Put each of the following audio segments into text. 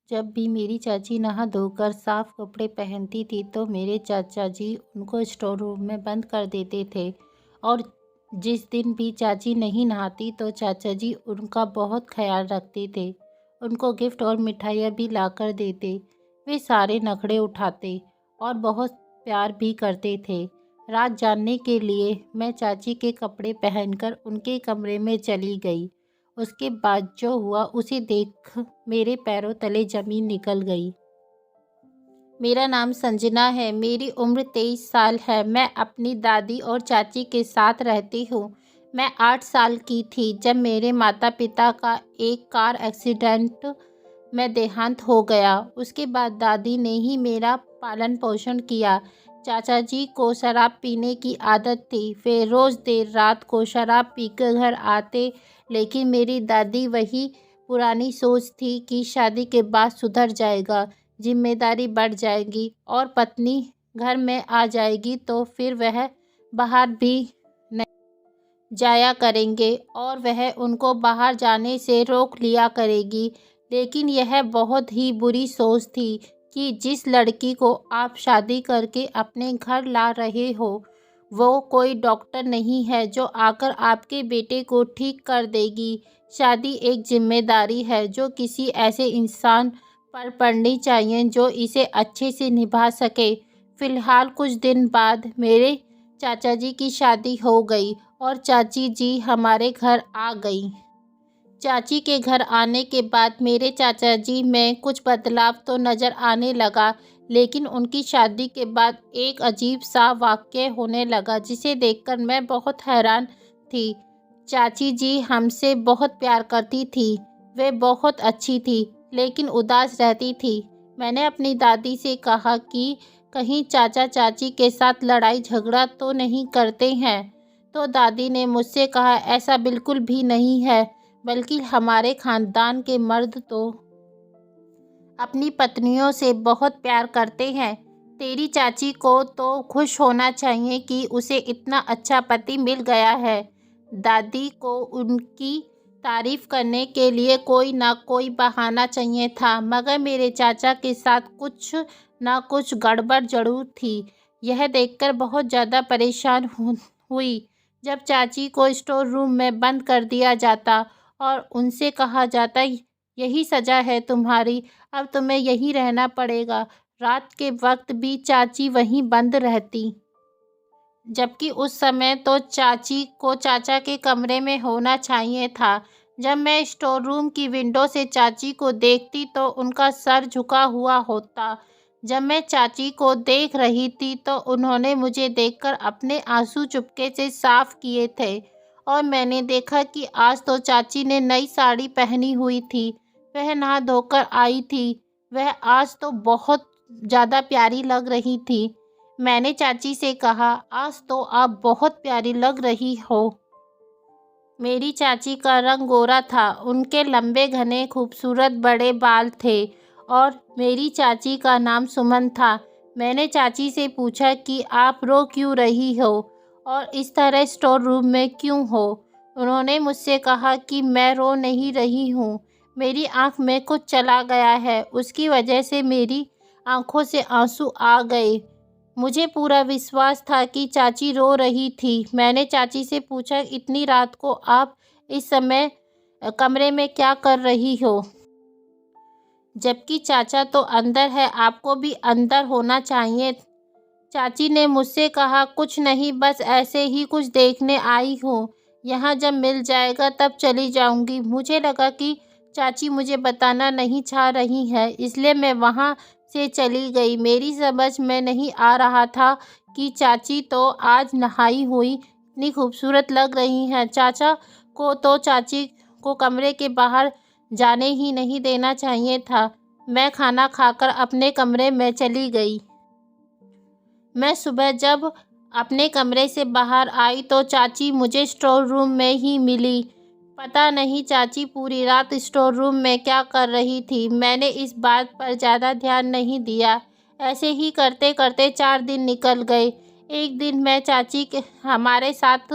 जब भी मेरी चाची नहा धोकर साफ कपड़े पहनती थी तो मेरे चाचा जी उनको स्टोर रूम में बंद कर देते थे। और जिस दिन भी चाची नहीं नहाती तो चाचा जी उनका बहुत ख्याल रखते थे। उनको गिफ्ट और मिठाइयाँ भी ला कर देते। वे सारे नखरे उठाते और बहुत प्यार भी करते थे। रात जानने के लिए मैं चाची के कपड़े पहनकर उनके कमरे में चली गई। उसके बाद जो हुआ उसे देख मेरे पैरों तले ज़मीन निकल गई। मेरा नाम संजना है। मेरी उम्र 23 साल है। मैं अपनी दादी और चाची के साथ रहती हूँ। मैं 8 साल की थी जब मेरे माता पिता का एक कार एक्सीडेंट में देहांत हो गया। उसके बाद दादी ने ही मेरा पालन पोषण किया। चाचा जी को शराब पीने की आदत थी। वे रोज़ देर रात को शराब पीकर घर आते, लेकिन मेरी दादी वही पुरानी सोच थी कि शादी के बाद सुधर जाएगा, जिम्मेदारी बढ़ जाएगी और पत्नी घर में आ जाएगी तो फिर वह बाहर भी जाया करेंगे और वह उनको बाहर जाने से रोक लिया करेगी। लेकिन यह बहुत ही बुरी सोच थी कि जिस लड़की को आप शादी करके अपने घर ला रहे हो वो कोई डॉक्टर नहीं है जो आकर आपके बेटे को ठीक कर देगी। शादी एक जिम्मेदारी है जो किसी ऐसे इंसान पर पड़नी चाहिए जो इसे अच्छे से निभा सके। फिलहाल कुछ दिन बाद मेरे चाचा जी की शादी हो गई और चाची जी हमारे घर आ गई। चाची के घर आने के बाद मेरे चाचा जी में कुछ बदलाव तो नज़र आने लगा, लेकिन उनकी शादी के बाद एक अजीब सा वाक़या होने लगा जिसे देखकर मैं बहुत हैरान थी। चाची जी हमसे बहुत प्यार करती थी। वे बहुत अच्छी थी, लेकिन उदास रहती थी। मैंने अपनी दादी से कहा कि कहीं चाचा चाची के साथ लड़ाई झगड़ा तो नहीं करते हैं। तो दादी ने मुझसे कहा, ऐसा बिल्कुल भी नहीं है, बल्कि हमारे खानदान के मर्द तो अपनी पत्नियों से बहुत प्यार करते हैं। तेरी चाची को तो खुश होना चाहिए कि उसे इतना अच्छा पति मिल गया है। दादी को उनकी तारीफ करने के लिए कोई ना कोई बहाना चाहिए था, मगर मेरे चाचा के साथ कुछ ना कुछ गड़बड़ जरूर थी। यह देखकर बहुत ज़्यादा परेशान हुई जब चाची को स्टोर रूम में बंद कर दिया जाता और उनसे कहा जाता, यही सज़ा है तुम्हारी, अब तुम्हें यहीं रहना पड़ेगा। रात के वक्त भी चाची वहीं बंद रहती, जबकि उस समय तो चाची को चाचा के कमरे में होना चाहिए था। जब मैं स्टोर रूम की विंडो से चाची को देखती तो उनका सर झुका हुआ होता। जब मैं चाची को देख रही थी तो उन्होंने मुझे देखकर अपने आंसू चुपके से साफ किए थे और मैंने देखा कि आज तो चाची ने नई साड़ी पहनी हुई थी। वह नहा धोकर आई थी। वह आज तो बहुत ज़्यादा प्यारी लग रही थी। मैंने चाची से कहा, आज तो आप बहुत प्यारी लग रही हो। मेरी चाची का रंग गोरा था। उनके लंबे घने खूबसूरत बड़े बाल थे और मेरी चाची का नाम सुमन था। मैंने चाची से पूछा कि आप रो क्यों रही हो और इस तरह स्टोर रूम में क्यों हो। उन्होंने मुझसे कहा कि मैं रो नहीं रही हूँ, मेरी आँख में कुछ चला गया है, उसकी वजह से मेरी आँखों से आंसू आ गए। मुझे पूरा विश्वास था कि चाची रो रही थी। मैंने चाची से पूछा, इतनी रात को आप इस समय कमरे में क्या कर रही हो, जबकि चाचा तो अंदर है, आपको भी अंदर होना चाहिए। चाची ने मुझसे कहा, कुछ नहीं, बस ऐसे ही कुछ देखने आई हूँ। यहाँ जब मिल जाएगा तब चली जाऊँगी। मुझे लगा कि चाची मुझे बताना नहीं चाह रही है, इसलिए मैं वहाँ से चली गई। मेरी समझ में नहीं आ रहा था कि चाची तो आज नहाई हुई इतनी खूबसूरत लग रही हैं। चाचा को तो चाची को कमरे के बाहर जाने ही नहीं देना चाहिए था। मैं खाना खाकर अपने कमरे में चली गई। मैं सुबह जब अपने कमरे से बाहर आई तो चाची मुझे स्टोर रूम में ही मिली। पता नहीं चाची पूरी रात स्टोर रूम में क्या कर रही थी। मैंने इस बात पर ज़्यादा ध्यान नहीं दिया। ऐसे ही करते करते 4 दिन निकल गए। एक दिन मैं चाची के हमारे साथ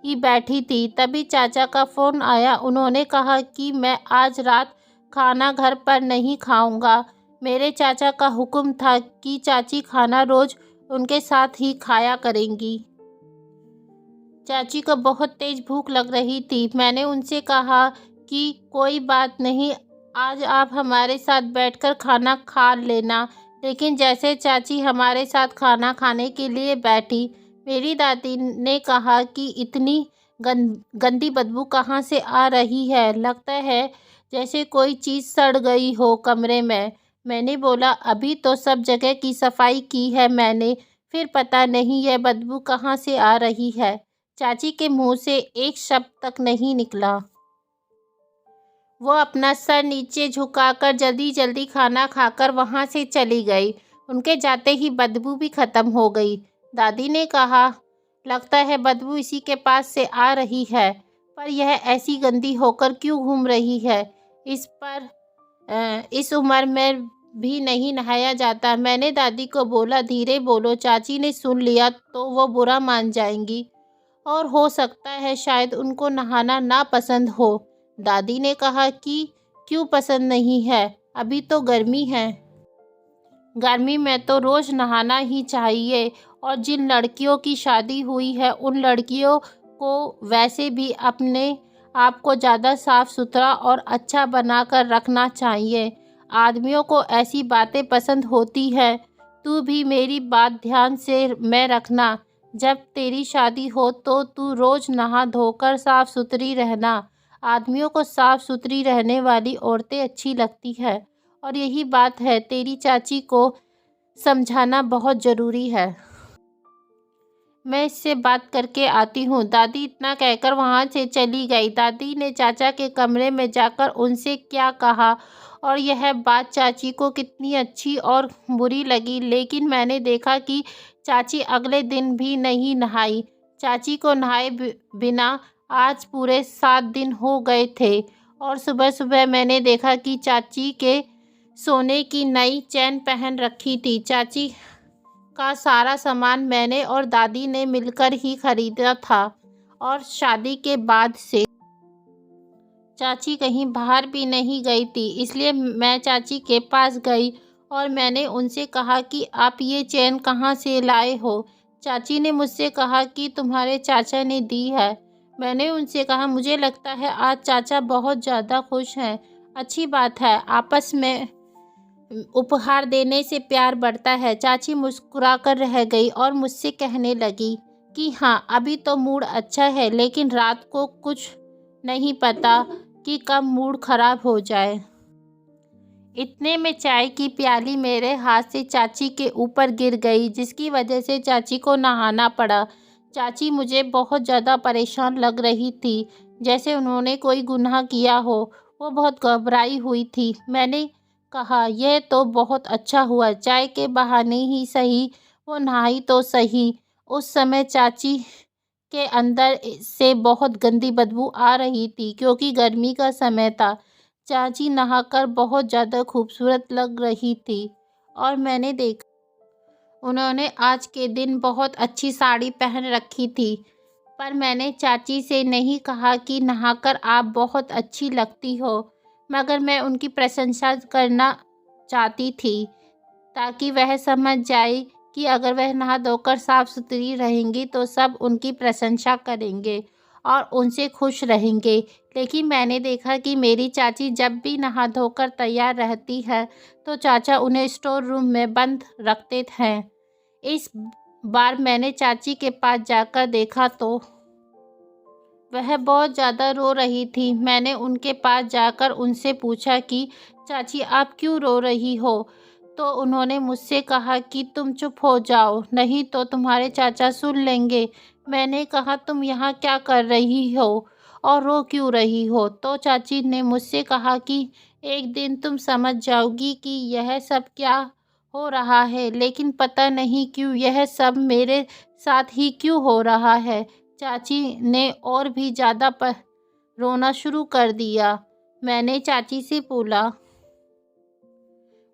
ही बैठी थी, तभी चाचा का फ़ोन आया। उन्होंने कहा कि मैं आज रात खाना घर पर नहीं खाऊंगा। मेरे चाचा का हुक्म था कि चाची खाना रोज उनके साथ ही खाया करेंगी। चाची को बहुत तेज भूख लग रही थी। मैंने उनसे कहा कि कोई बात नहीं, आज आप हमारे साथ बैठकर खाना खा लेना। लेकिन जैसे चाची हमारे साथ खाना खाने के लिए बैठी, मेरी दादी ने कहा कि इतनी गंदी बदबू कहाँ से आ रही है, लगता है जैसे कोई चीज़ सड़ गई हो कमरे में। मैंने बोला, अभी तो सब जगह की सफाई की है मैंने, फिर पता नहीं यह बदबू कहाँ से आ रही है। चाची के मुंह से एक शब्द तक नहीं निकला। वो अपना सर नीचे झुकाकर जल्दी जल्दी खाना खाकर वहाँ से चली गई। उनके जाते ही बदबू भी खत्म हो गई। दादी ने कहा, लगता है बदबू इसी के पास से आ रही है, पर यह ऐसी गंदी होकर क्यों घूम रही है? इस उम्र में भी नहीं नहाया जाता। मैंने दादी को बोला, धीरे बोलो, चाची ने सुन लिया तो वो बुरा मान जाएंगी और हो सकता है शायद उनको नहाना ना पसंद हो। दादी ने कहा कि क्यों पसंद नहीं है, अभी तो गर्मी है। गर्मी में तो रोज़ नहाना ही चाहिए, और जिन लड़कियों की शादी हुई है उन लड़कियों को वैसे भी अपने आप को ज़्यादा साफ सुथरा और अच्छा बनाकर रखना चाहिए। आदमियों को ऐसी बातें पसंद होती है। तू भी मेरी बात ध्यान से में रखना। जब तेरी शादी हो तो तू रोज़ नहा धोकर साफ सुथरी रहना। आदमियों को साफ सुथरी रहने वाली औरतें अच्छी लगती है, और यही बात है, तेरी चाची को समझाना बहुत ज़रूरी है। मैं इससे बात करके आती हूँ। दादी इतना कहकर वहाँ से चली गई। दादी ने चाचा के कमरे में जाकर उनसे क्या कहा, और यह बात चाची को कितनी अच्छी और बुरी लगी। लेकिन मैंने देखा कि चाची अगले दिन भी नहीं नहाई। चाची को नहाए बिना आज पूरे 7 दिन हो गए थे, और सुबह सुबह मैंने देखा कि चाची के सोने की नई चैन पहन रखी थी। चाची का सारा सामान मैंने और दादी ने मिलकर ही खरीदा था, और शादी के बाद से चाची कहीं बाहर भी नहीं गई थी। इसलिए मैं चाची के पास गई और मैंने उनसे कहा कि आप ये चैन कहाँ से लाए हो? चाची ने मुझसे कहा कि तुम्हारे चाचा ने दी है। मैंने उनसे कहा, मुझे लगता है आज चाचा बहुत ज़्यादा खुश हैं। अच्छी बात है, आपस में उपहार देने से प्यार बढ़ता है। चाची मुस्कुराकर रह गई और मुझसे कहने लगी कि हाँ, अभी तो मूड अच्छा है, लेकिन रात को कुछ नहीं पता कि कब मूड खराब हो जाए। इतने में चाय की प्याली मेरे हाथ से चाची के ऊपर गिर गई, जिसकी वजह से चाची को नहाना पड़ा। चाची मुझे बहुत ज़्यादा परेशान लग रही थी, जैसे उन्होंने कोई गुनाह किया हो। वो बहुत घबराई हुई थी। मैंने कहा, यह तो बहुत अच्छा हुआ, चाय के बहाने ही सही वो नहाई तो सही। उस समय चाची के अंदर से बहुत गंदी बदबू आ रही थी, क्योंकि गर्मी का समय था। चाची नहाकर बहुत ज़्यादा खूबसूरत लग रही थी, और मैंने देखा उन्होंने आज के दिन बहुत अच्छी साड़ी पहन रखी थी। पर मैंने चाची से नहीं कहा कि नहाकर आप बहुत अच्छी लगती हो, मगर मैं उनकी प्रशंसा करना चाहती थी, ताकि वह समझ जाए कि अगर वह नहा धोकर साफ सुथरी रहेंगी तो सब उनकी प्रशंसा करेंगे और उनसे खुश रहेंगे। लेकिन मैंने देखा कि मेरी चाची जब भी नहा धोकर तैयार रहती है तो चाचा उन्हें स्टोर रूम में बंद रखते हैं। इस बार मैंने चाची के पास जाकर देखा तो वह बहुत ज़्यादा रो रही थी। मैंने उनके पास जाकर उनसे पूछा कि चाची, आप क्यों रो रही हो? तो उन्होंने मुझसे कहा कि तुम चुप हो जाओ, नहीं तो तुम्हारे चाचा सुन लेंगे। मैंने कहा, तुम यहाँ क्या कर रही हो और रो क्यों रही हो? तो चाची ने मुझसे कहा कि एक दिन तुम समझ जाओगी कि यह सब क्या हो रहा है, लेकिन पता नहीं क्यों यह सब मेरे साथ ही क्यों हो रहा है। चाची ने और भी ज़्यादा रोना शुरू कर दिया। मैंने चाची से बोला,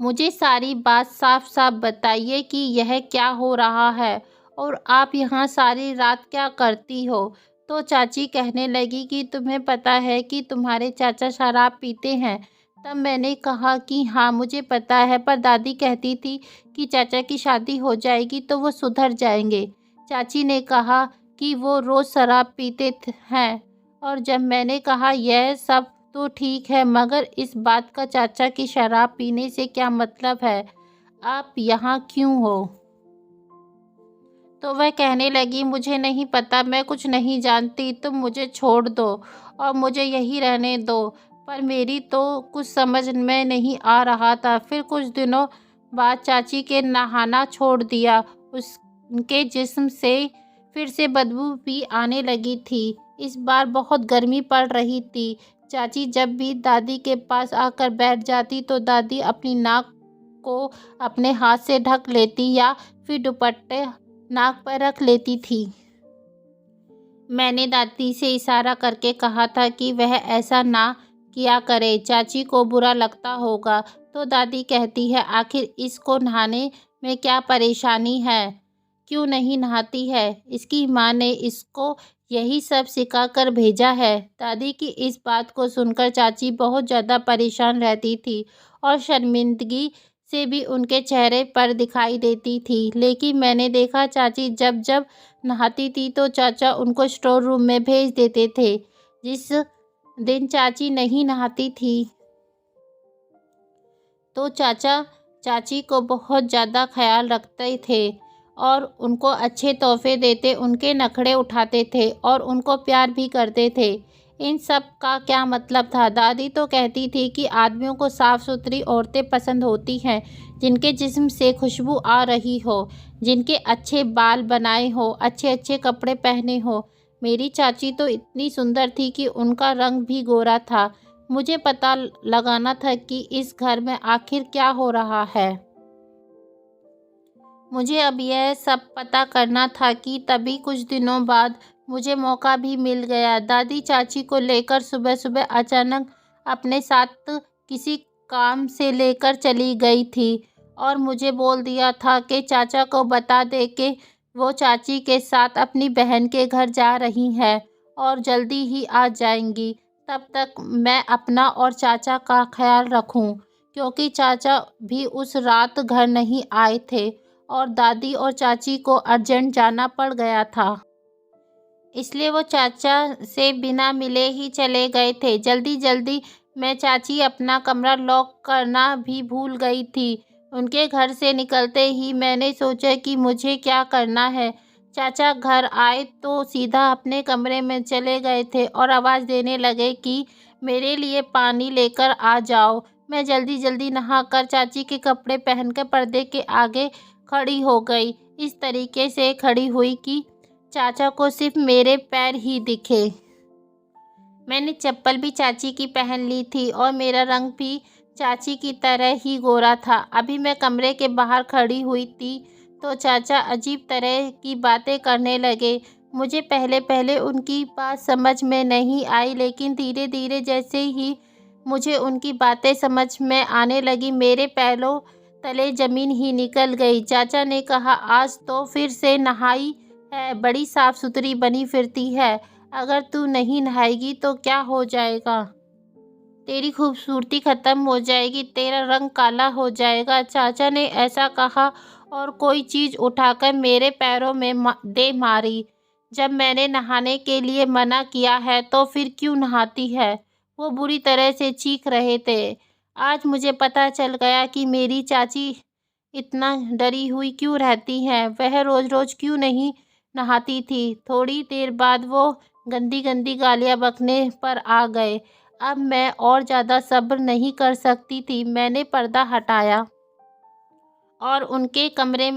मुझे सारी बात साफ साफ बताइए कि यह क्या हो रहा है और आप यहाँ सारी रात क्या करती हो? तो चाची कहने लगी कि तुम्हें पता है कि तुम्हारे चाचा शराब पीते हैं। तब मैंने कहा कि हाँ मुझे पता है, पर दादी कहती थी कि चाचा की शादी हो जाएगी तो वो सुधर जाएंगे। चाची ने कहा कि वो रोज़ शराब पीते हैं। और जब मैंने कहा यह सब तो ठीक है, मगर इस बात का चाचा की शराब पीने से क्या मतलब है, आप यहाँ क्यों हो? तो वह कहने लगी, मुझे नहीं पता, मैं कुछ नहीं जानती, तुम मुझे छोड़ दो और मुझे यहीं रहने दो। पर मेरी तो कुछ समझ में नहीं आ रहा था। फिर कुछ दिनों बाद चाची के नहाना छोड़ दिया। उनके जिस्म से फिर से बदबू भी आने लगी थी। इस बार बहुत गर्मी पड़ रही थी। चाची जब भी दादी के पास आकर बैठ जाती तो दादी अपनी नाक को अपने हाथ से ढक लेती या फिर दुपट्टे नाक पर रख लेती थी। मैंने दादी से इशारा करके कहा था कि वह ऐसा ना किया करे, चाची को बुरा लगता होगा। तो दादी कहती है, आखिर इसको नहाने में क्या परेशानी है, क्यों नहीं नहाती है? इसकी माँ ने इसको यही सब सिखा कर भेजा है। दादी की इस बात को सुनकर चाची बहुत ज़्यादा परेशान रहती थी और शर्मिंदगी से भी उनके चेहरे पर दिखाई देती थी। लेकिन मैंने देखा चाची जब जब नहाती थी तो चाचा उनको स्टोर रूम में भेज देते थे। जिस दिन चाची नहीं नहाती थी तो चाचा चाची को बहुत ज़्यादा ख्याल रखते थे और उनको अच्छे तोहफे देते, उनके नखरे उठाते थे और उनको प्यार भी करते थे। इन सब का क्या मतलब था? दादी तो कहती थी कि आदमियों को साफ़ सुथरी औरतें पसंद होती हैं, जिनके जिस्म से खुशबू आ रही हो, जिनके अच्छे बाल बनाए हो, अच्छे अच्छे कपड़े पहने हो। मेरी चाची तो इतनी सुंदर थी कि उनका रंग भी गोरा था। मुझे पता लगाना था कि इस घर में आखिर क्या हो रहा है। मुझे अब यह सब पता करना था कि तभी कुछ दिनों बाद मुझे मौका भी मिल गया। दादी चाची को लेकर सुबह सुबह अचानक अपने साथ किसी काम से लेकर चली गई थी और मुझे बोल दिया था कि चाचा को बता दे कि वो चाची के साथ अपनी बहन के घर जा रही हैं और जल्दी ही आ जाएंगी। तब तक मैं अपना और चाचा का ख्याल रखूं, क्योंकि चाचा भी उस रात घर नहीं आए थे और दादी और चाची को अर्जेंट जाना पड़ गया था। इसलिए वो चाचा से बिना मिले ही चले गए थे। जल्दी जल्दी मैं चाची अपना कमरा लॉक करना भी भूल गई थी। उनके घर से निकलते ही मैंने सोचा कि मुझे क्या करना है। चाचा घर आए तो सीधा अपने कमरे में चले गए थे और आवाज़ देने लगे कि मेरे लिए पानी लेकर आ जाओ। मैं जल्दी जल्दी नहाकर चाची के कपड़े पहनकर पर्दे के आगे खड़ी हो गई। इस तरीके से खड़ी हुई कि चाचा को सिर्फ मेरे पैर ही दिखे। मैंने चप्पल भी चाची की पहन ली थी और मेरा रंग भी चाची की तरह ही गोरा था। अभी मैं कमरे के बाहर खड़ी हुई थी तो चाचा अजीब तरह की बातें करने लगे। मुझे पहले पहले उनकी बात समझ में नहीं आई, लेकिन धीरे धीरे जैसे ही मुझे उनकी बातें समझ में आने लगी, मेरे पैरों तले ज़मीन ही निकल गई। चाचा ने कहा, आज तो फिर से नहाई है, बड़ी साफ सुथरी बनी फिरती है। अगर तू नहीं नहाएगी तो क्या हो जाएगा? तेरी खूबसूरती ख़त्म हो जाएगी, तेरा रंग काला हो जाएगा। चाचा ने ऐसा कहा और कोई चीज़ उठाकर मेरे पैरों में दे मारी। जब मैंने नहाने के लिए मना किया है तो फिर क्यों नहाती है? वो बुरी तरह से चीख रहे थे। आज मुझे पता चल गया कि मेरी चाची इतना डरी हुई क्यों रहती हैं। वह रोज़ रोज़ क्यों नहीं नहाती थी। थोड़ी देर बाद वो गंदी गंदी गालियाँ बकने पर आ गए। अब मैं और ज़्यादा सब्र नहीं कर सकती थी। मैंने पर्दा हटाया और उनके कमरे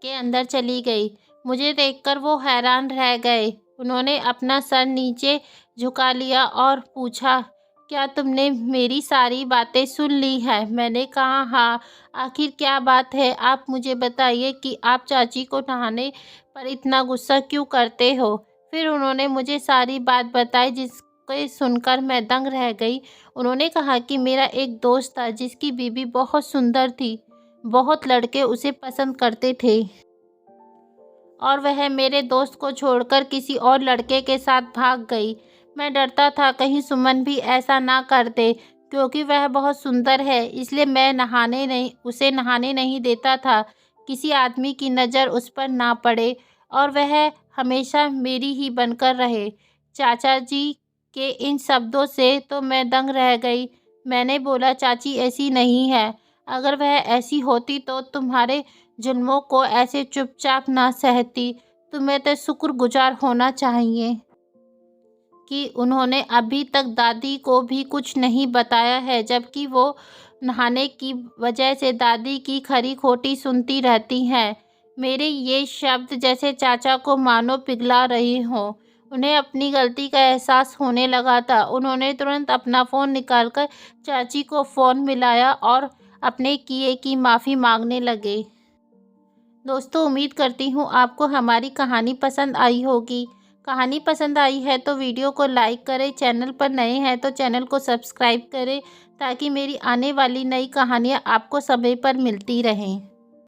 के अंदर चली गई। मुझे देखकर वो हैरान रह गए। उन्होंने अपना सर नीचे झुका लिया और पूछा, क्या तुमने मेरी सारी बातें सुन ली है? मैंने कहा, हाँ। आखिर क्या बात है? आप मुझे बताइए कि आप चाची को नहाने पर इतना गुस्सा क्यों करते हो? फिर उन्होंने मुझे सारी बात बताई, जिसको सुनकर मैं दंग रह गई। उन्होंने कहा कि मेरा एक दोस्त था जिसकी बीवी बहुत सुंदर थी। बहुत लड़के उसे पसंद करते थे और वह मेरे दोस्त को छोड़कर किसी और लड़के के साथ भाग गई। मैं डरता था कहीं सुमन भी ऐसा ना कर दे। क्योंकि वह बहुत सुंदर है, इसलिए मैं उसे नहाने नहीं देता था। किसी आदमी की नज़र उस पर ना पड़े और वह हमेशा मेरी ही बनकर रहे। चाचा जी के इन शब्दों से तो मैं दंग रह गई। मैंने बोला, चाची ऐसी नहीं है। अगर वह ऐसी होती तो तुम्हारे जुल्मों को ऐसे चुपचाप ना सहती। तुम्हें तो शुक्रगुजार होना चाहिए कि उन्होंने अभी तक दादी को भी कुछ नहीं बताया है, जबकि वो नहाने की वजह से दादी की खरी खोटी सुनती रहती हैं। मेरे ये शब्द जैसे चाचा को मानो पिघला रहे हों। उन्हें अपनी गलती का एहसास होने लगा था। उन्होंने तुरंत अपना फ़ोन निकालकर चाची को फ़ोन मिलाया और अपने किए की माफ़ी मांगने लगे। दोस्तों, उम्मीद करती हूँ आपको हमारी कहानी पसंद आई होगी। कहानी पसंद आई है तो वीडियो को लाइक करें, चैनल पर नए हैं तो चैनल को सब्सक्राइब करें ताकि मेरी आने वाली नई कहानियाँ आपको समय पर मिलती रहें।